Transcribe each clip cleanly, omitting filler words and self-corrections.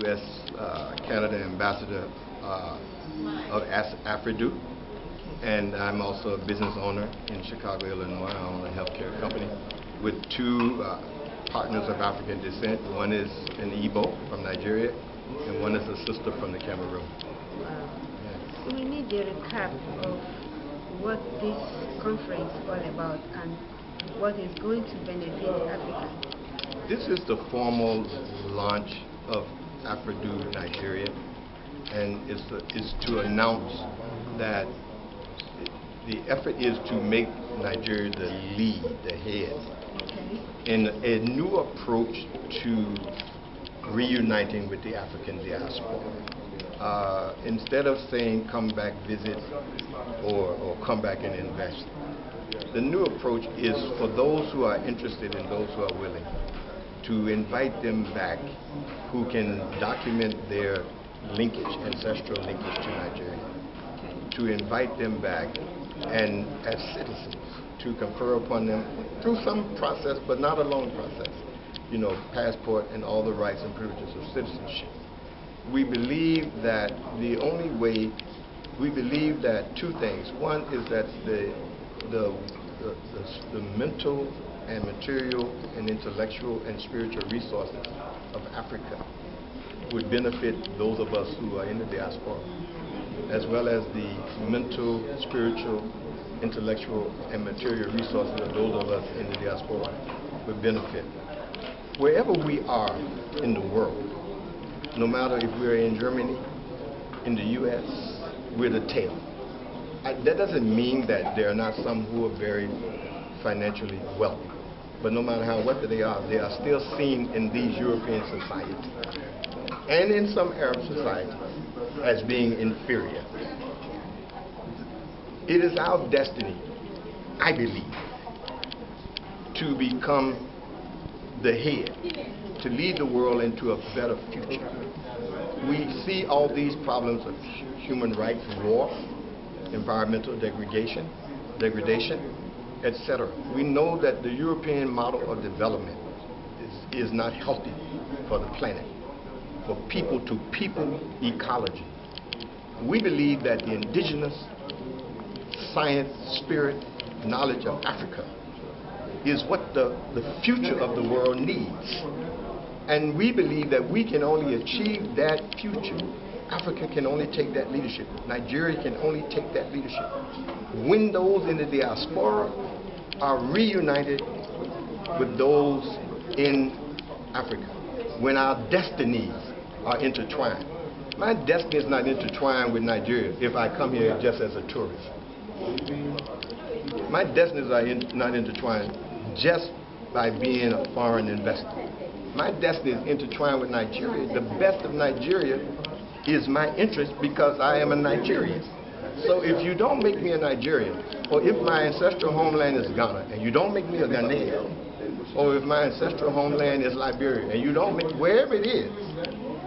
U.S. Canada Ambassador of AFRIDU, and I'm also a business owner in Chicago, Illinois. I own a healthcare company with two partners of African descent. One is an Igbo from Nigeria, and one is a sister from the Cameroon. Wow. Yeah. We need a recap of what this conference is all about and what is going to benefit Africa. This is the formal launch of AFRIDU Nigeria, and it's to announce that the effort is to make Nigeria the lead, the head, in a new approach to reuniting with the African diaspora. Instead of saying come back, visit, or come back and invest, the new approach is for those who are interested and those who are willing to invite them back, who can document their linkage, ancestral linkage to Nigeria, to invite them back and as citizens to confer upon them through some process, but not a long process, you know, passport and all the rights and privileges of citizenship. We believe that the only way, we believe that two things. One is that the mental and material and intellectual and spiritual resources of Africa would benefit those of us who are in the diaspora, as well as the mental, spiritual, intellectual, and material resources of those of us in the diaspora would benefit. Wherever we are in the world, no matter if we're in Germany, in the U.S., we're the tail. That doesn't mean that there are not some who are very financially wealthy. But no matter how wealthy they are still seen in these European societies and in some Arab societies as being inferior. It is our destiny, I believe, to become the head, to lead the world into a better future. We see all these problems of human rights, war, environmental degradation, etc. We know that the European model of development is not healthy for the planet, for people-to-people ecology. We believe that the indigenous science, spirit, knowledge of Africa is what the future of the world needs. And we believe that we can only achieve that future. Africa can only take that leadership. Nigeria can only take that leadership when those in the diaspora are reunited with those in Africa, when our destinies are intertwined. My destiny is not intertwined with Nigeria if I come here just as a tourist. My destinies are not intertwined just by being a foreign investor. My destiny is intertwined with Nigeria. The best of Nigeria is my interest because I am a Nigerian. So if you don't make me a Nigerian, or if my ancestral homeland is Ghana and you don't make me a Ghanaian, or if my ancestral homeland is Liberia and you don't make, wherever it is,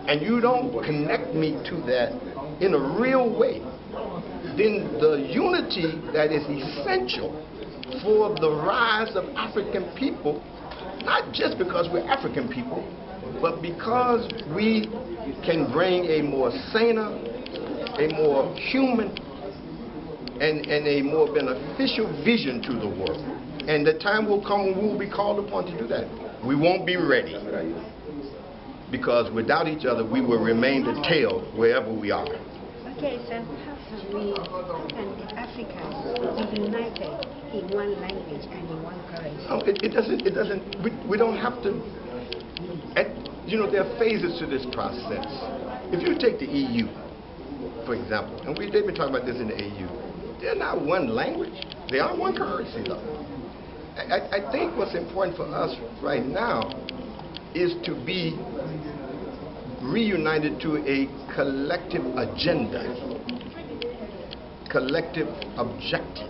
and you don't connect me to that in a real way, then the unity that is essential for the rise of African people, not just because we're African people, but because we can bring a more saner, a more human, and a more beneficial vision to the world. And the time will come when we will be called upon to do that. We won't be ready, because without each other we will remain the tail wherever we are. Okay, so how can we and the Africans be united in one language and in one currency? Oh, it doesn't, we don't have to, you know, there are phases to this process. If you take the EU, for example, and they've been talking about this in the EU, they're not one language, they are one currency though. I think what's important for us right now is to be reunited to a collective agenda, collective objective.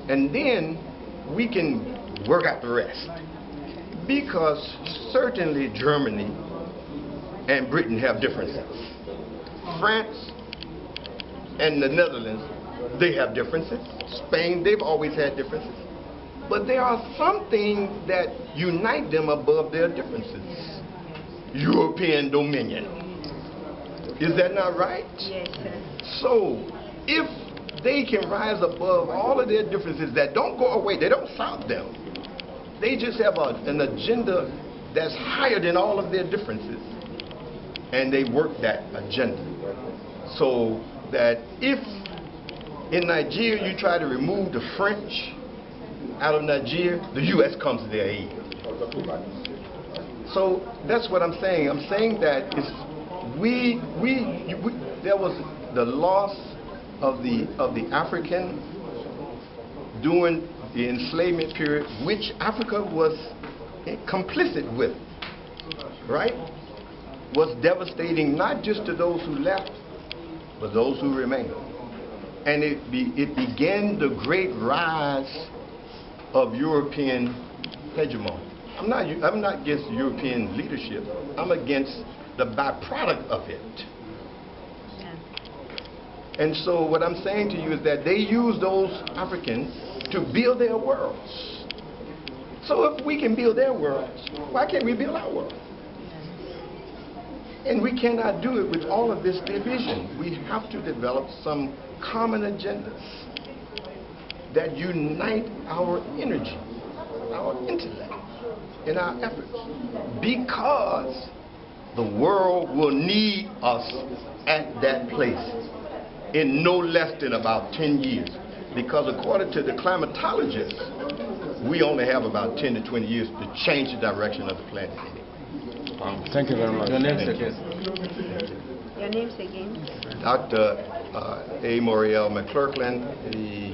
And then we can work out the rest. Because certainly Germany and Britain have differences. France and the Netherlands, they have differences. Spain, they've always had differences. But there are some things that unite them above their differences. Europe European dominion. Is that not right? Yes, sir. So, if they can rise above all of their differences that don't go away, they don't solve them. They just have an agenda that's higher than all of their differences. And they work that agenda. So that if in Nigeria you try to remove the French out of Nigeria, the U.S. comes to their aid. So that's what I'm saying. I'm saying that it's, there was the loss of the African during the enslavement period, which Africa was complicit with, right? Was devastating not just to those who left, but those who remained. And it began the great rise of European hegemony. I'm not against European leadership. I'm against the byproduct of it. Yeah. And so what I'm saying to you is that they use those Africans to build their worlds. So if we can build their worlds, why can't we build our world? And we cannot do it with all of this division. We have to develop some common agendas that unite our energy, our intellect, and our efforts. Because the world will need us at that place in no less than about 10 years. Because according to the climatologists, we only have about 10 to 20 years to change the direction of the planet. Thank you very much. Your names again? Dr. A. Moriel McClurkin,